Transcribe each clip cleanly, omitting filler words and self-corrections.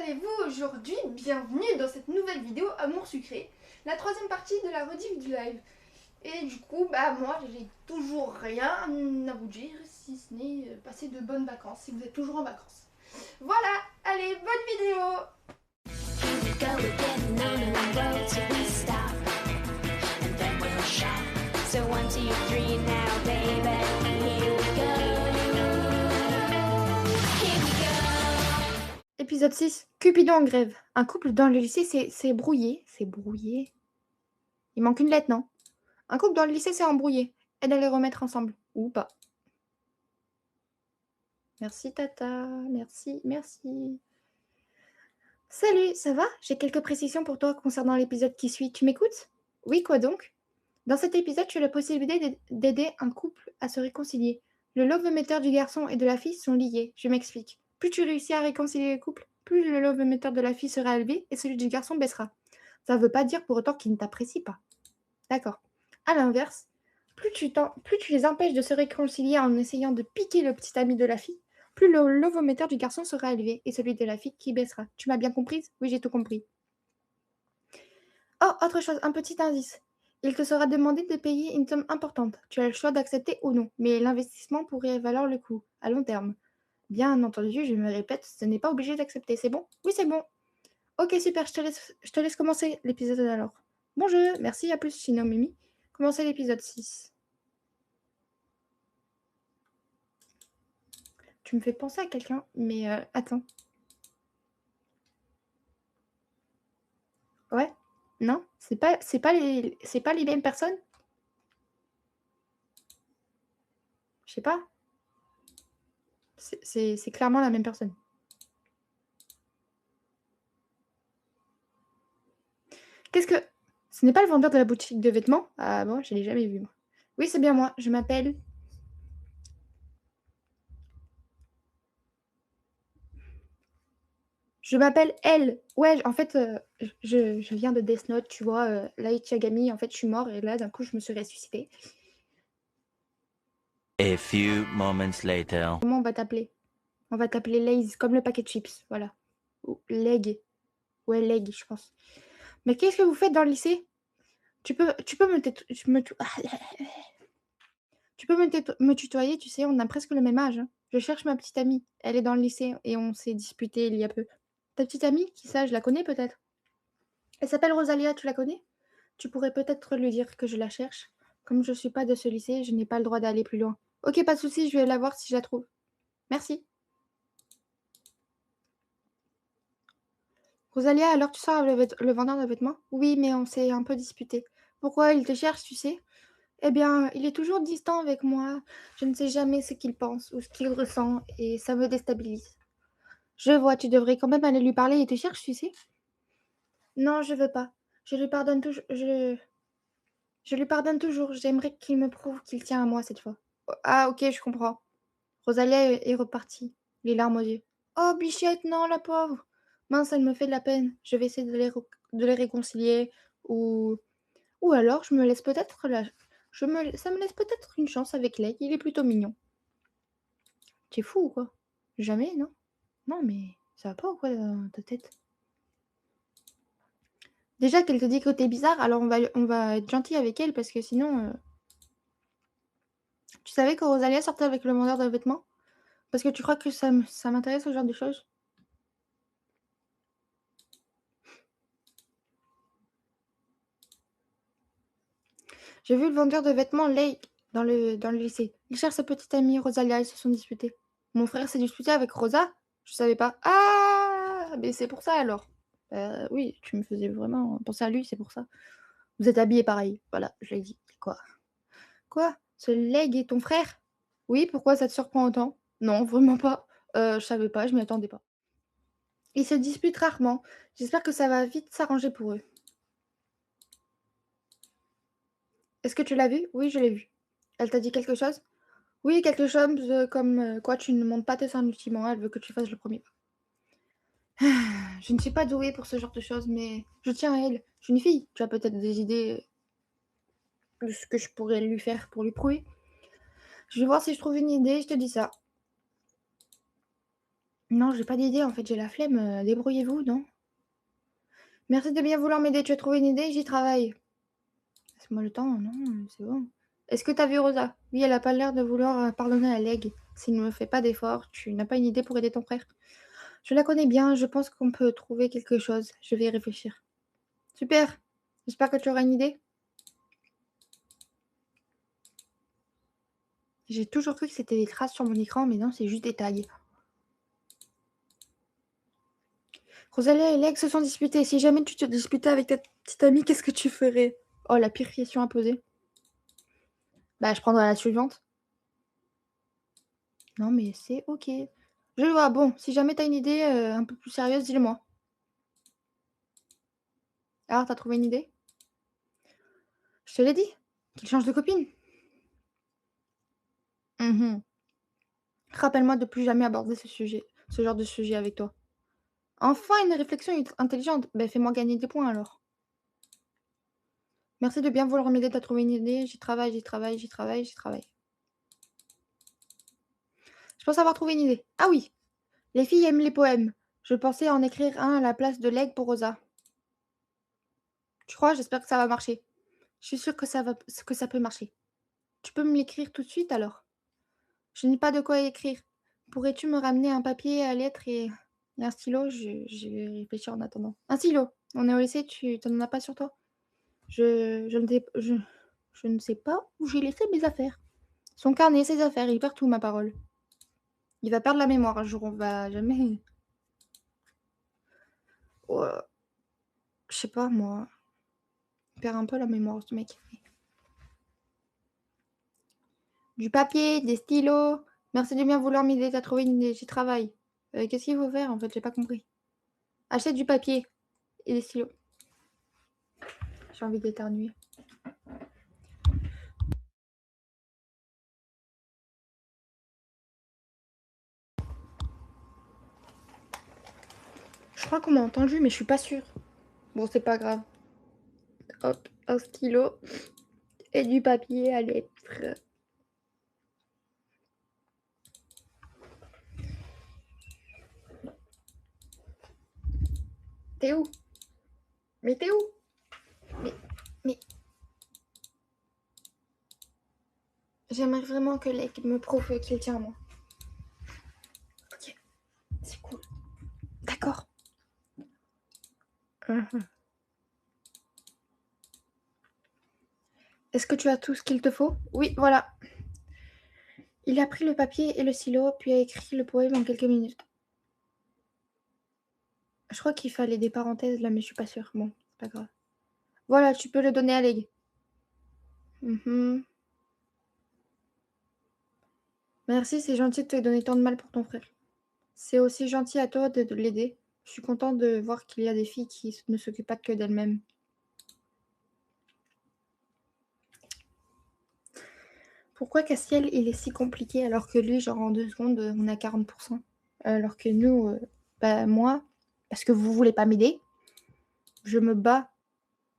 allez-vous aujourd'hui? Bienvenue dans cette nouvelle vidéo Amour sucré, la troisième partie de la rediff du live. Et du coup, moi j'ai toujours rien à vous dire si ce n'est passer de bonnes vacances, si vous êtes toujours en vacances. Voilà, allez, bonne vidéo! Épisode 6, Cupidon en grève. Un couple dans le lycée s'est brouillé. C'est brouillé. Il manque une lettre, non? Un couple dans le lycée s'est embrouillé. Aide à les remettre ensemble. Ou pas. Merci Tata. Merci. Salut, ça va? J'ai quelques précisions pour toi concernant l'épisode qui suit. Tu m'écoutes? Oui, quoi donc? Dans cet épisode, tu as la possibilité d'aider un couple à se réconcilier. Le love-meter du garçon et de la fille sont liés. Je m'explique. Plus tu réussis à réconcilier le couple, plus le love-meter de la fille sera élevé et celui du garçon baissera. Ça ne veut pas dire pour autant qu'il ne t'apprécie pas. D'accord. À l'inverse, plus tu les empêches de se réconcilier en essayant de piquer le petit ami de la fille, plus le love-meter du garçon sera élevé et celui de la fille qui baissera. Tu m'as bien comprise? Oui, j'ai tout compris. Oh, autre chose, un petit indice. Il te sera demandé de payer une somme importante. Tu as le choix d'accepter ou non, mais l'investissement pourrait valoir le coup, à long terme. Bien entendu, je me répète, ce n'est pas obligé d'accepter, c'est bon? Oui, c'est bon. Ok, super, je te laisse commencer l'épisode alors. Bon jeu, merci, à plus, Chino Mimi. Commencez l'épisode 6. Tu me fais penser à quelqu'un, mais attends. Ouais? Non? C'est pas les mêmes personnes? Je sais pas. C'est clairement la même personne. Qu'est-ce que... Ce n'est pas le vendeur de la boutique de vêtements? Ah bon, je ne l'ai jamais vu, moi. Oui, c'est bien moi. Je m'appelle... Elle. Ouais, en fait, je viens de Death Note, tu vois. Light Yagami, en fait, je suis mort et là, d'un coup, je me suis ressuscité. A few moments later. Comment on va t'appeler? On va t'appeler Lays, comme le paquet de chips, voilà. Ou Leg. Ouais, Leg, je pense. Mais qu'est-ce que vous faites dans le lycée? Tu peux me tutoyer, tu sais, on a presque le même âge, hein. Je cherche ma petite amie. Elle est dans le lycée et on s'est disputé il y a peu. Ta petite amie? Qui ça? Je la connais peut-être? Elle s'appelle Rosalia, tu la connais? Tu pourrais peut-être lui dire que je la cherche. Comme je suis pas de ce lycée, je n'ai pas le droit d'aller plus loin. Ok, pas de souci, je vais la voir si je la trouve. Merci. Rosalia, alors tu sors avec le vendeur de vêtements? Oui, mais on s'est un peu disputé. Pourquoi il te cherche, tu sais? Eh bien, il est toujours distant avec moi. Je ne sais jamais ce qu'il pense ou ce qu'il ressent et ça me déstabilise. Je vois, tu devrais quand même aller lui parler, il te cherche, tu sais? Non, je veux pas. Je lui pardonne toujours. Je lui pardonne toujours. J'aimerais qu'il me prouve qu'il tient à moi cette fois. Ah, ok, je comprends. Rosalia est repartie, les larmes aux yeux. Oh, bichette, non, la pauvre. Mince, elle me fait de la peine. Je vais essayer de les réconcilier ou alors je me laisse peut-être ça me laisse peut-être une chance avec Lake. Il est plutôt mignon. T'es fou ou quoi? Jamais, non? Non, mais ça va pas ou quoi dans ta tête? Déjà qu'elle te dit que t'es bizarre, alors on va être gentil avec elle parce que sinon. Tu savais que Rosalia sortait avec le vendeur de vêtements? Parce que tu crois que ça m'intéresse ce genre de choses? J'ai vu le vendeur de vêtements Lake dans le lycée. Il cherche sa petite amie Rosalia, ils se sont disputés. Mon frère s'est disputé avec Rosa? Je savais pas. Ah! Mais c'est pour ça alors. Oui, tu me faisais vraiment penser à lui, c'est pour ça. Vous êtes habillés pareil. Voilà, je l'ai dit. Quoi? Quoi? Ce Leg est ton frère? Oui, pourquoi ça te surprend autant? Non, vraiment pas. Je savais pas, je m'y attendais pas. Ils se disputent rarement. J'espère que ça va vite s'arranger pour eux. Est-ce que tu l'as vue? Oui, je l'ai vue. Elle t'a dit quelque chose? Oui, quelque chose comme quoi tu ne montes pas tes sentiments, elle veut que tu fasses le premier pas. Je ne suis pas douée pour ce genre de choses, mais je tiens à elle. Je suis une fille. Tu as peut-être des idées de ce que je pourrais lui faire pour lui prouver. Je vais voir si je trouve une idée, je te dis ça. Non, j'ai pas d'idée, en fait, j'ai la flemme, débrouillez-vous, non? Merci de bien vouloir m'aider, tu as trouvé une idée? J'y travaille. Laisse-moi le temps, non, c'est bon. Est-ce que tu as vu Rosa? Oui, elle a pas l'air de vouloir, pardonner à Leg. S'il ne me fait pas d'efforts, tu n'as pas une idée pour aider ton frère? Je la connais bien, je pense qu'on peut trouver quelque chose. Je vais y réfléchir. Super! J'espère que tu auras une idée. J'ai toujours cru que c'était des traces sur mon écran, mais non, c'est juste des tags. Rosalia et Leg se sont disputés. Si jamais tu te disputais avec ta petite amie, qu'est-ce que tu ferais? Oh, la pire question à poser. Bah, je prendrais la suivante. Non, mais c'est OK. Je vois. Bon, si jamais tu as une idée, un peu plus sérieuse, dis-le-moi. Alors, tu as trouvé une idée? Je te l'ai dit, qu'il change de copine. Mmh. Rappelle-moi de plus jamais aborder ce genre de sujet avec toi. Enfin une réflexion intelligente. Ben fais-moi gagner des points alors. Merci de bien vouloir m'aider, tu trouvé une idée. J'y travaille, j'y travaille, j'y travaille, j'y travaille. Je pense avoir trouvé une idée. Ah oui! Les filles aiment les poèmes. Je pensais en écrire un à la place de l'aigle pour Rosa. Tu crois? J'espère que ça va marcher. Je suis sûre que ça peut marcher. Tu peux me l'écrire tout de suite alors? Je n'ai pas de quoi écrire. Pourrais-tu me ramener un papier à lettres et un stylo? Je vais réfléchir en attendant. Un stylo! On est au lycée, tu en as pas sur toi? Je ne sais je ne sais pas où j'ai laissé mes affaires. Son carnet, ses affaires, il perd tout, ma parole. Il va perdre la mémoire un jour, on va jamais oh, je sais pas moi, il perd un peu la mémoire ce mec. Du papier, des stylos. Merci de bien vouloir m'aider, tu trouvé une idée, j'y travaille. Qu'est-ce qu'il faut faire en fait? J'ai pas compris. Achète du papier et des stylos. J'ai envie d'éternuer. Je crois qu'on m'a entendu, mais je suis pas sûre. Bon, c'est pas grave. Hop, un stylo et du papier à lettres. Tu où? Mais tu où? Mais mais j'aimerais vraiment que Lake me prouve qu'il tient à moi. OK, c'est cool. D'accord. Mmh. Est-ce que tu as tout ce qu'il te faut? Oui, voilà. Il a pris le papier et le stylo, puis a écrit le poème en quelques minutes. Je crois qu'il fallait des parenthèses là, mais je suis pas sûre. Bon, c'est pas grave. Voilà, tu peux le donner à Lake. Mmh. Merci, c'est gentil de te donner tant de mal pour ton frère. C'est aussi gentil à toi de l'aider. Je suis contente de voir qu'il y a des filles qui ne s'occupent pas que d'elles-mêmes. Pourquoi Castiel, il est si compliqué alors que lui, genre en 2 secondes, on est à 40? Alors que nous, bah, moi, parce que vous voulez pas m'aider, je me bats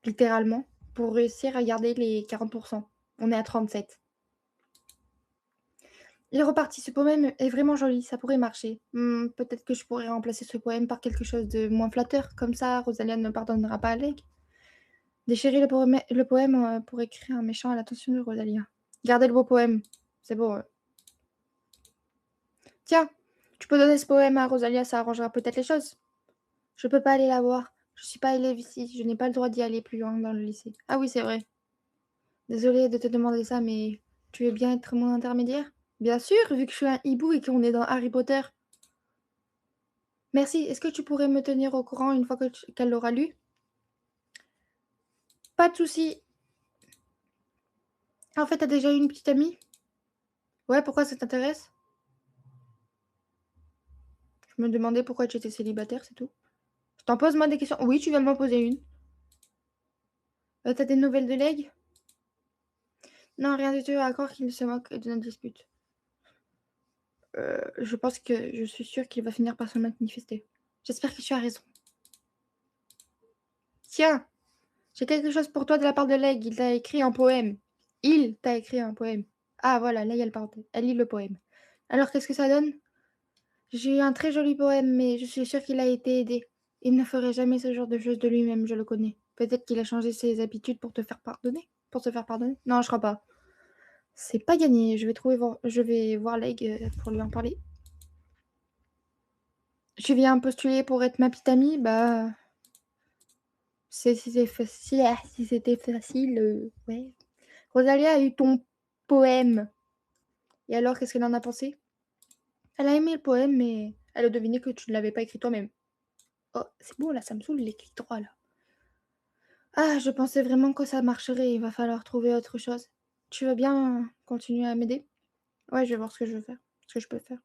littéralement pour réussir à garder les 40. On est à 37. Il est reparti, ce poème est vraiment joli, ça pourrait marcher. Peut-être que je pourrais remplacer ce poème par quelque chose de moins flatteur, comme ça Rosalia ne pardonnera pas à Alec. Déchirer le poème, pour écrire un méchant à l'attention de Rosalia. Gardez le beau poème, c'est beau, Tiens, tu peux donner ce poème à Rosalia, ça arrangera peut-être les choses. Je peux pas aller la voir. Je suis pas élève ici, je n'ai pas le droit d'y aller plus loin dans le lycée. Ah oui, c'est vrai. Désolée de te demander ça, mais tu veux bien être mon intermédiaire? Bien sûr, vu que je suis un hibou et qu'on est dans Harry Potter. Merci. Est-ce que tu pourrais me tenir au courant une fois qu'elle l'aura lu? Pas de souci. En fait, t'as déjà eu une petite amie? Ouais, pourquoi ça t'intéresse? Je me demandais pourquoi tu étais célibataire, c'est tout. Je t'en pose moi des questions. Oui, tu viens de m'en poser une. Tu des nouvelles de Leg? Non, rien du tout, à croire qu'il se moque de notre dispute. Je pense que je suis sûre qu'il va finir par se manifester. J'espère que tu as raison. Tiens, j'ai quelque chose pour toi de la part de Leg, il t'a écrit un poème. Il t'a écrit un poème. Ah voilà, là il y a le parenthèse. Elle lit le poème. Alors qu'est-ce que ça donne? J'ai eu un très joli poème, mais je suis sûre qu'il a été aidé. Il ne ferait jamais ce genre de choses de lui-même, je le connais. Peut-être qu'il a changé ses habitudes pour te faire pardonner? Pour se faire pardonner? Non, je crois pas. C'est pas gagné, je vais voir Leg, pour lui en parler. Tu viens postuler pour être ma petite amie? Bah, si c'était facile, ouais. Rosalia a eu ton poème et alors qu'est-ce qu'elle en a pensé? Elle a aimé le poème, mais elle a deviné que tu ne l'avais pas écrit toi-même. Oh, c'est bon là, ça me saoule les clics droits là. Ah, je pensais vraiment que ça marcherait, il va falloir trouver autre chose. Tu veux bien continuer à m'aider? Ouais, je vais voir ce que je veux faire, ce que je peux faire.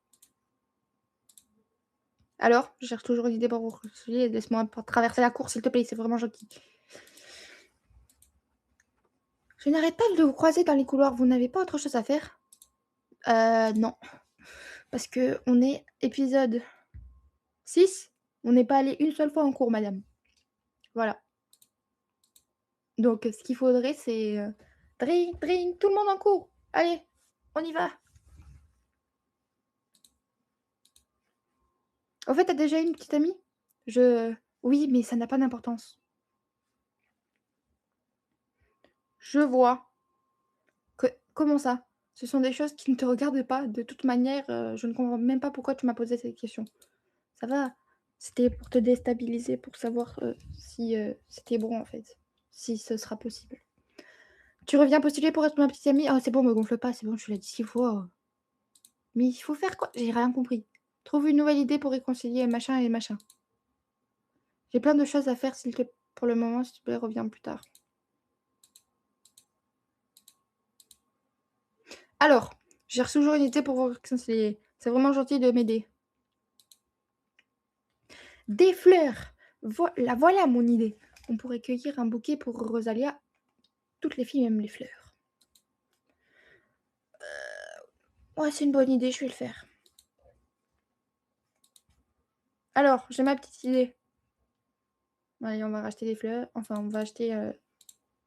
Alors? Je cherche toujours une idée pour vous réconcilier, laisse-moi traverser la cour s'il te plaît, c'est vraiment gentil. Je n'arrête pas de vous croiser dans les couloirs, vous n'avez pas autre chose à faire? Non. Parce qu'on est épisode 6, on n'est pas allé une seule fois en cours, madame. Voilà. Donc ce qu'il faudrait, c'est, drink, drink, tout le monde en cours. Allez, on y va. Au fait, tu as déjà une petite amie? Oui, mais ça n'a pas d'importance. Je vois. Comment ça? Ce sont des choses qui ne te regardent pas. De toute manière, je ne comprends même pas pourquoi tu m'as posé cette question. Ça va, c'était pour te déstabiliser, pour savoir, si, c'était bon, en fait, si ce sera possible. Tu reviens postuler pour être ma petite amie? Oh, c'est bon, me gonfle pas, c'est bon, tu l'as dit 6 fois. Mais il faut faire quoi? J'ai rien compris. Trouve une nouvelle idée pour réconcilier machin et machin. J'ai plein de choses à faire, pour le moment, s'il te plaît, reviens plus tard. Alors, je cherche toujours une idée pour vous réconcilier. C'est vraiment gentil de m'aider. Des fleurs! Voilà mon idée. On pourrait cueillir un bouquet pour Rosalia. Toutes les filles aiment les fleurs. Ouais, c'est une bonne idée, je vais le faire. Alors, j'ai ma petite idée. Allez, on va racheter des fleurs. Enfin, on va acheter,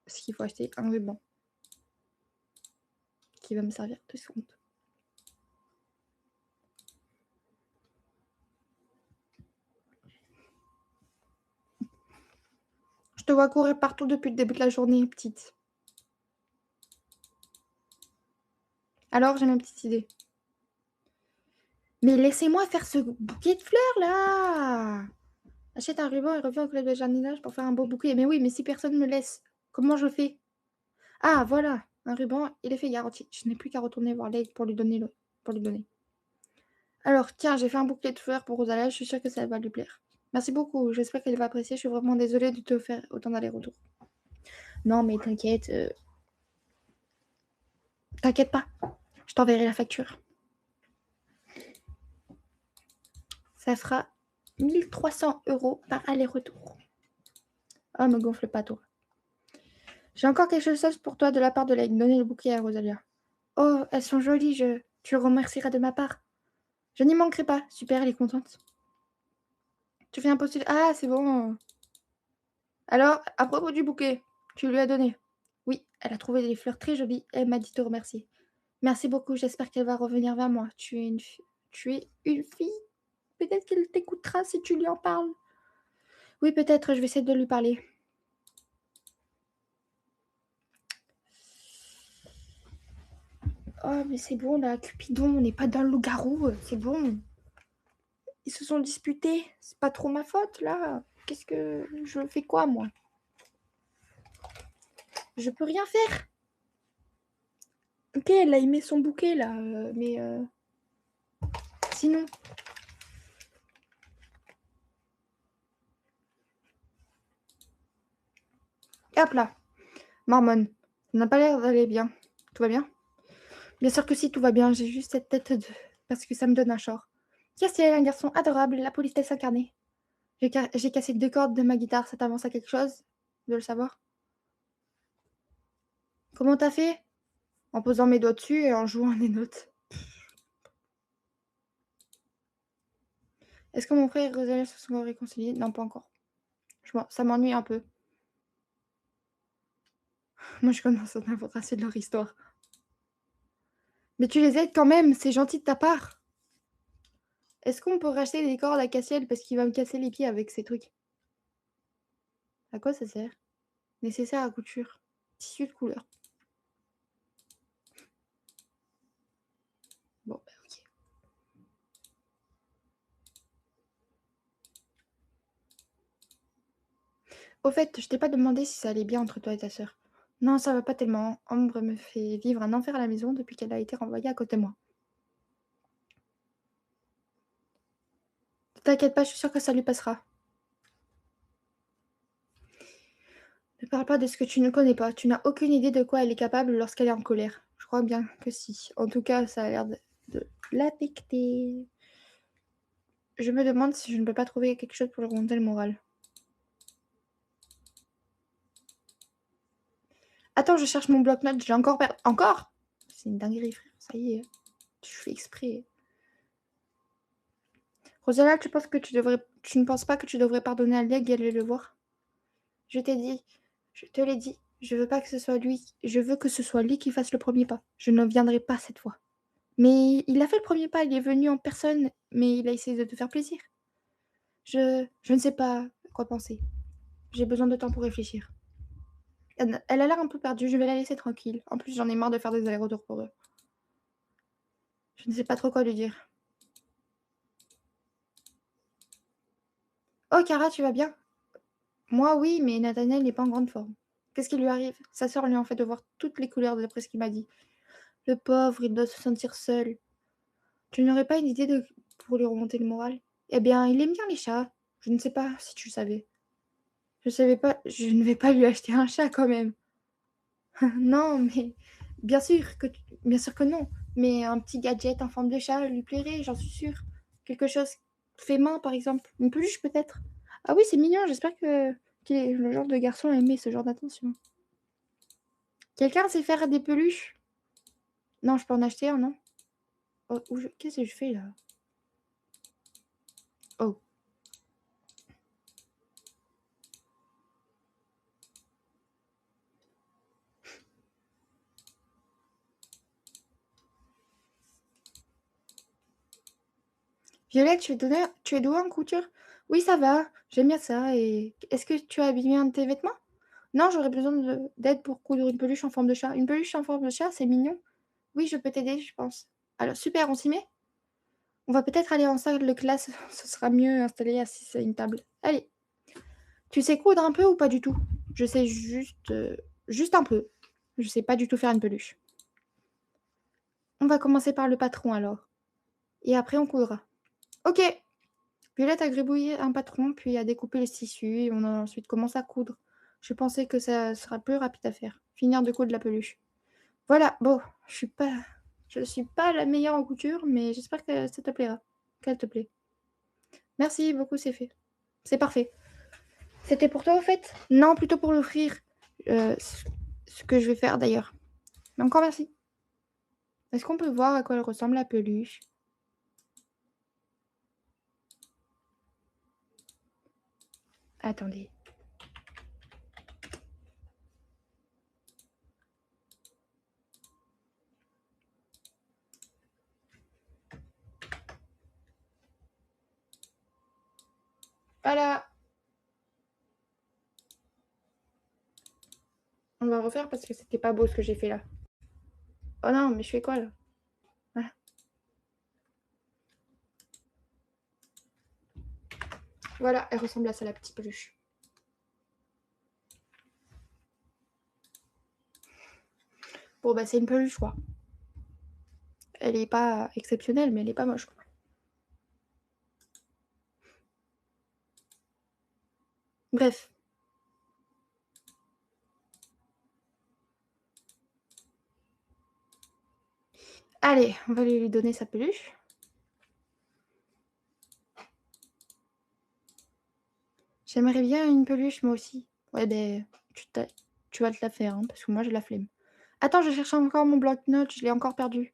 ce qu'il faut acheter, un ruban. Qui va me servir 2 secondes. Je te vois courir partout depuis le début de la journée, petite. Alors, j'ai ma petite idée. Mais laissez-moi faire ce bouquet de fleurs là! Achète un ruban et reviens au club de jardinage pour faire un beau bouquet. Mais oui, mais si personne me laisse, comment je fais? Ah, voilà, un ruban et l'effet garanti. Je n'ai plus qu'à retourner voir Lake pour lui donner. Alors, tiens, j'ai fait un bouquet de fleurs pour Rosalia, je suis sûre que ça va lui plaire. Merci beaucoup, j'espère qu'elle va apprécier. Je suis vraiment désolée de te faire autant d'allers-retours. Non, mais t'inquiète. T'inquiète pas, je t'enverrai la facture. Ça fera 1300 € par aller-retour. Oh, me gonfle pas, toi. J'ai encore quelque chose pour toi de la part de Lake. Donnez le bouquet à Rosalia. Oh, elles sont jolies, tu remercieras de ma part. Je n'y manquerai pas. Super, elle est contente. Tu fais un postulat. Ah, c'est bon. Alors, à propos du bouquet, tu lui as donné? Oui, elle a trouvé des fleurs très jolies. Elle m'a dit de te remercier. Merci beaucoup, j'espère qu'elle va revenir vers moi. Tu es une fille? Peut-être qu'elle t'écoutera si tu lui en parles. Oui, peut-être, je vais essayer de lui parler. Oh, mais c'est bon, là, Cupidon, on n'est pas dans le loup-garou, c'est bon. Ils se sont disputés, c'est pas trop ma faute, là. Qu'est-ce que... Je fais quoi, moi? Je peux rien faire. Ok, elle a aimé son bouquet, là, mais... Sinon... Hop là, Mormone, ça n'a pas l'air d'aller bien. Tout va bien? Bien sûr que si, tout va bien, j'ai juste cette tête de... parce que ça me donne un short. Castiel, un garçon adorable, la politesse incarnée. J'ai cassé 2 cordes de ma guitare, ça t'avance à quelque chose de le savoir? Comment t'as fait? En posant mes doigts dessus et en jouant des notes. Est-ce que mon frère et Rosalia se sont réconciliés? Non, pas encore. Ça m'ennuie un peu. Moi, je commence à en avoir assez de leur histoire. Mais tu les aides quand même, c'est gentil de ta part. Est-ce qu'on peut racheter des cordes à Cassiel parce qu'il va me casser les pieds avec ces trucs? À quoi ça sert? Nécessaire à couture. Tissu de couleur. Bon, bah, OK. Au fait, je t'ai pas demandé si ça allait bien entre toi et ta sœur. Non, ça va pas tellement. Ambre me fait vivre un enfer à la maison depuis qu'elle a été renvoyée à côté de moi. T'inquiète pas, je suis sûre que ça lui passera. Ne parle pas de ce que tu ne connais pas. Tu n'as aucune idée de quoi elle est capable lorsqu'elle est en colère. Je crois bien que si. En tout cas, ça a l'air de l'affecter. Je me demande si je ne peux pas trouver quelque chose pour lui remonter le moral. Attends, je cherche mon bloc-notes. J'ai encore perdu. Encore? C'est une dinguerie, frère. Ça y est. Tu fais exprès. Rosella, tu ne penses pas que tu devrais pardonner à Leg et aller le voir? Je t'ai dit, je te l'ai dit, je veux pas que ce soit lui. Je veux que ce soit lui qui fasse le premier pas. Je ne viendrai pas cette fois. Mais il a fait le premier pas, il est venu en personne, mais il a essayé de te faire plaisir. Je ne sais pas quoi penser. J'ai besoin de temps pour réfléchir. Elle a l'air un peu perdue, je vais la laisser tranquille. En plus, j'en ai marre de faire des allers-retours pour eux. Je ne sais pas trop quoi lui dire. Oh, Cara, tu vas bien? Moi, oui, mais Nathaniel n'est pas en grande forme. Qu'est-ce qui lui arrive? Sa sœur lui en fait de voir toutes les couleurs d'après ce qu'il m'a dit. Le pauvre, il doit se sentir seul. Tu n'aurais pas une idée pour lui remonter le moral? Eh bien, il aime bien les chats. Je ne sais pas si tu le savais. Je savais pas, je ne vais pas lui acheter un chat quand même. Non, mais bien sûr que non. Mais un petit gadget en forme de chat lui plairait, j'en suis sûre. Quelque chose fait main, par exemple. Une peluche, peut-être. Ah oui, c'est mignon. J'espère qu'il est le genre de garçon à aimer ce genre d'attention. Quelqu'un sait faire des peluches? Non, je peux en acheter un, non? Oh, qu'est-ce que je fais là? Oh. Violette, tu es douée en couture? Oui, ça va. J'aime bien ça. Et est-ce que tu as abîmé un de tes vêtements? Non, j'aurais besoin d'aide pour coudre une peluche en forme de chat. Une peluche en forme de chat, c'est mignon. Oui, je peux t'aider, je pense. Alors, super, on s'y met? On va peut-être aller en salle de classe. Ce sera mieux installé assis à une table. Allez. Tu sais coudre un peu ou pas du tout? Je sais juste un peu. Je sais pas du tout faire une peluche. On va commencer par le patron alors. Et après, on coudra. Ok. Violette a gribouillé un patron, puis a découpé les tissus, et on a ensuite commencé à coudre. Je pensais que ça sera plus rapide à faire. Finir de coudre la peluche. Voilà, bon, je suis pas la meilleure en couture, mais j'espère que ça te plaira. Qu'elle te plaît. Merci beaucoup, c'est fait. C'est parfait. C'était pour toi, au fait? Non, plutôt pour l'offrir. Ce que je vais faire d'ailleurs. Mais encore merci. Est-ce qu'on peut voir à quoi elle ressemble la peluche? Attendez. Voilà. On va refaire parce que c'était pas beau ce que j'ai fait là. Oh non, mais je fais quoi là? Voilà. Voilà, elle ressemble à ça, la petite peluche. Bon, bah, c'est une peluche, quoi. Elle est pas exceptionnelle, mais elle est pas moche, quoi. Bref. Allez, on va lui donner sa peluche. J'aimerais bien une peluche, moi aussi. Ouais, ben, tu vas te la faire, hein, parce que moi, j'ai la flemme. Attends, je cherche encore mon bloc-notes, je l'ai encore perdu.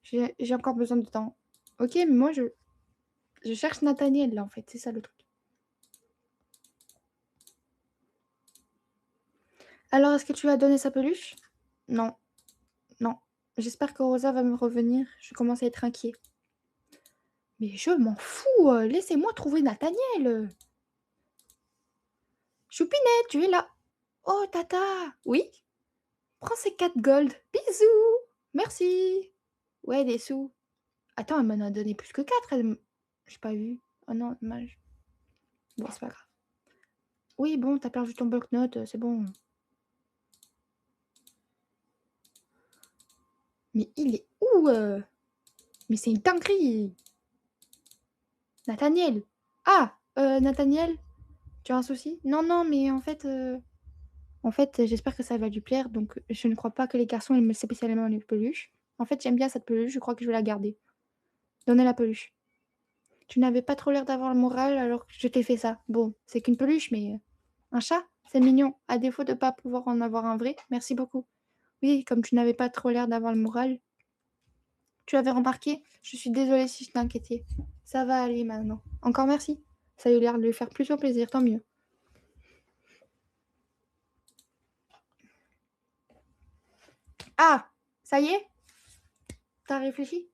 J'ai encore besoin de temps. Ok, mais moi, je cherche Nathaniel, là, en fait. C'est ça, le truc. Alors, est-ce que tu lui as donné sa peluche? Non. Non. J'espère que Rosa va me revenir. Je commence à être inquiet. Mais je m'en fous, laissez-moi trouver Nathaniel. Choupinette, tu es là. Oh tata! Oui? Prends ces 4 gold. Bisous! Merci! Ouais, des sous. Attends, elle m'en a donné plus que 4. J'ai pas vu. Oh non, dommage. Bon, c'est pas grave. Oui, bon, tu perdu ton bloc-notes, c'est bon. Mais il est où, Mais c'est une dinguerie! Nathaniel! Ah! Nathaniel? Tu as un souci? Non, non, mais en fait, j'espère que ça va lui plaire, donc je ne crois pas que les garçons aiment spécialement les peluches. En fait, j'aime bien cette peluche, je crois que je vais la garder. Donnez la peluche. Tu n'avais pas trop l'air d'avoir le moral, alors que je t'ai fait ça. Bon, c'est qu'une peluche, mais un chat, c'est mignon. À défaut de pas pouvoir en avoir un vrai, merci beaucoup. Oui, comme tu n'avais pas trop l'air d'avoir le moral. Tu avais remarqué? Je suis désolée si je t'ai inquiété. Ça va aller maintenant. Encore merci. Ça a eu l'air de lui faire plutôt plaisir, tant mieux. Ah! Ça y est? T'as réfléchi?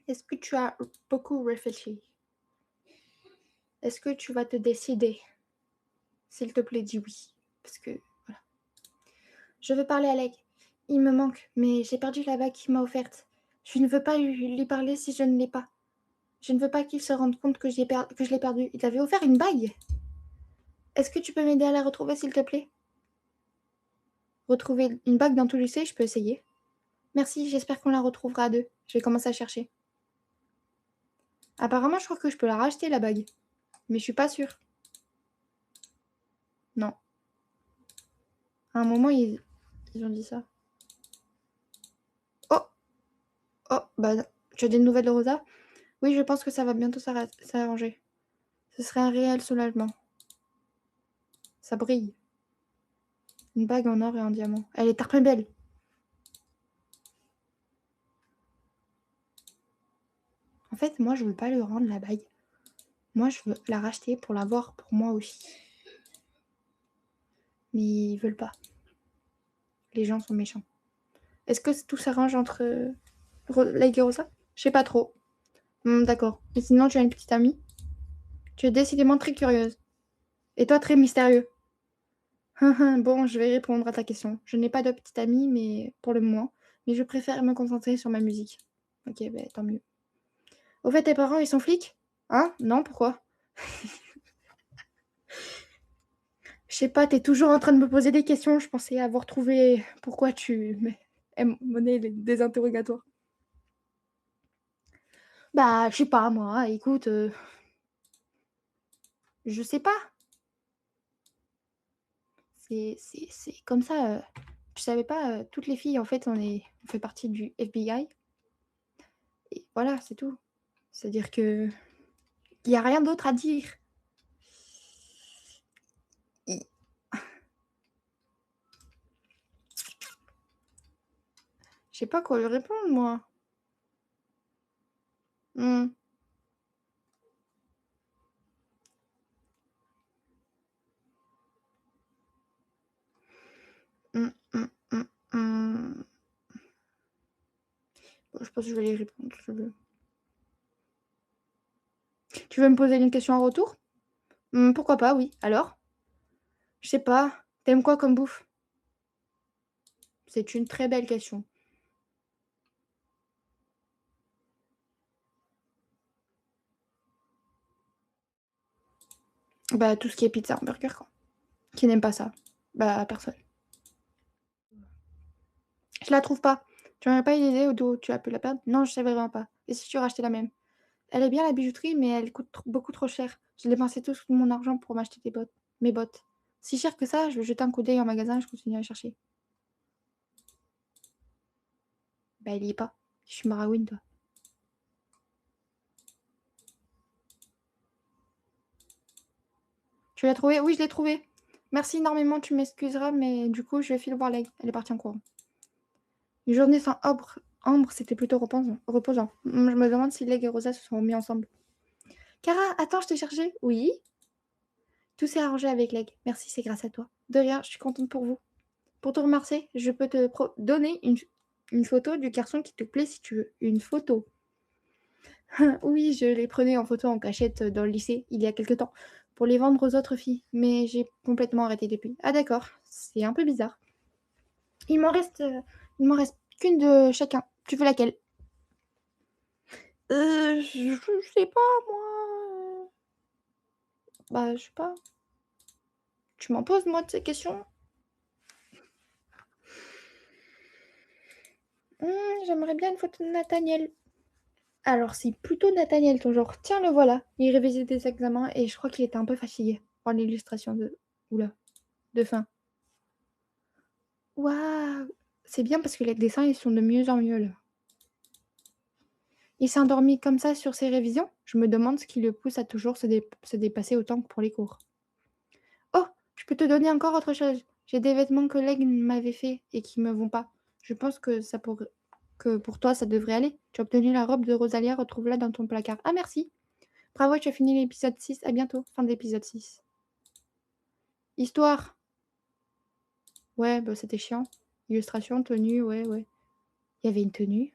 Est-ce que tu as beaucoup réfléchi? Est-ce que tu vas te décider? S'il te plaît, dis oui. Parce que, voilà. Je veux parler à Leg. Il me manque, mais j'ai perdu la bague qu'il m'a offerte. Je ne veux pas lui parler si je ne l'ai pas. Je ne veux pas qu'il se rende compte que je l'ai perdue. Il t'avait offert une bague. Est-ce que tu peux m'aider à la retrouver, s'il te plaît? Retrouver une bague dans tout le lycée, je peux essayer. Merci, j'espère qu'on la retrouvera à deux. Je vais commencer à chercher. Apparemment, je crois que je peux la racheter, la bague. Mais je suis pas sûre. Non. À un moment, ils ont dit ça. Oh! Oh, bah, tu as des nouvelles de Rosa? Oui, je pense que ça va bientôt s'arranger. Ce serait un réel soulagement. Ça brille. Une bague en or et en diamant. Elle est très belle. En fait, moi, je veux pas lui rendre la bague. Moi, je veux la racheter pour l'avoir pour moi aussi. Mais ils veulent pas. Les gens sont méchants. Est-ce que tout s'arrange entre Lake et Rosa? Je sais pas trop. D'accord. Mais sinon, tu as une petite amie? Tu es décidément très curieuse. Et toi, très mystérieux. Bon, je vais répondre à ta question. Je n'ai pas de petite amie, mais pour le moment. Mais je préfère me concentrer sur ma musique. Ok, ben tant mieux. Au fait, tes parents, ils sont flics? Hein? Non, pourquoi? Je sais pas, t'es toujours en train de me poser des questions. Je pensais avoir trouvé pourquoi tu monnaie des interrogatoires. Bah, je sais pas, moi. Écoute, je sais pas. C'est comme ça. Je savais pas, toutes les filles, en fait, on fait partie du FBI. Et voilà, c'est tout. C'est-à-dire que il y a rien d'autre à dire. I Je sais pas quoi lui répondre, moi. Mmh. Mmh, mmh, mmh, mmh. Bon, je pense que je vais lui répondre, si tu veux. Tu veux me poser une question en retour? Pourquoi pas, oui. Alors? Je sais pas. T'aimes quoi comme bouffe? C'est une très belle question. Bah, tout ce qui est pizza, hamburger, quoi. Qui n'aime pas ça? Bah, personne. Je la trouve pas. Tu n'aurais pas une idée d'où tu as pu la perdre? Non, je sais vraiment pas. Et si tu rachetais la même? Elle est bien la bijouterie, mais elle coûte beaucoup trop cher. J'ai dépensé tout mon argent pour m'acheter mes bottes. Si cher que ça, je vais jeter un coup d'œil en magasin, je continue à chercher. Bah, il y est pas. Je suis Marawin, toi. Tu l'as trouvé? Oui, je l'ai trouvé. Merci énormément, tu m'excuseras, mais du coup, je vais filer voir Leg. Elle est partie en courant. Une journée sans Ambre, c'était plutôt reposant. Je me demande si Leg et Rosa se sont remis ensemble. Cara, attends, je t'ai cherché. Oui? Tout s'est arrangé avec Leg. Merci, c'est grâce à toi. De rien, je suis contente pour vous. Pour te remercier, je peux te donner une photo du garçon qui te plaît si tu veux. Une photo. Oui, je les prenais en photo en cachette dans le lycée, il y a quelque temps, pour les vendre aux autres filles, mais j'ai complètement arrêté depuis. Ah d'accord, c'est un peu bizarre. Il m'en reste, heu, il m'en reste qu'une de chacun. Tu veux laquelle? Je sais pas moi, bah, je sais pas. Tu m'en poses moi de ces questions? J'aimerais bien une photo de Nathaniel. Alors c'est plutôt Nathaniel ton genre. Tiens le voilà, il révisait des examens et je crois qu'il était un peu fatigué par l'illustration de ouh là, de fin. Waouh! C'est bien parce que les dessins, ils sont de mieux en mieux là. Il s'est endormi comme ça sur ses révisions? Je me demande ce qui le pousse à toujours se dépasser autant que pour les cours. Oh! Je peux te donner encore autre chose. J'ai des vêtements que l'aigle m'avait fait et qui me vont pas. Je pense que pour toi, ça devrait aller. Tu as obtenu la robe de Rosalia, retrouve-la dans ton placard. Ah merci! Bravo, tu as fini l'épisode 6. À bientôt. Fin de l'épisode 6. Histoire. Ouais, bah, c'était chiant. Illustration, tenue, ouais, ouais. Il y avait une tenue?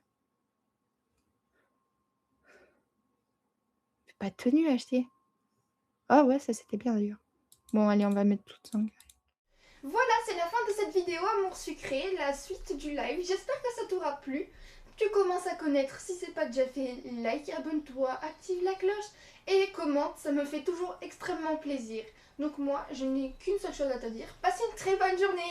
Pas de tenue à acheter. Ah ouais, ça c'était bien d'ailleurs. Bon, allez, on va mettre toutes 5. Voilà, c'est la fin de cette vidéo amour sucré, la suite du live. J'espère que ça t'aura plu. Tu commences à connaître, si c'est pas déjà fait, like, abonne-toi, active la cloche et commente, ça me fait toujours extrêmement plaisir. Donc moi, je n'ai qu'une seule chose à te dire. Passe une très bonne journée.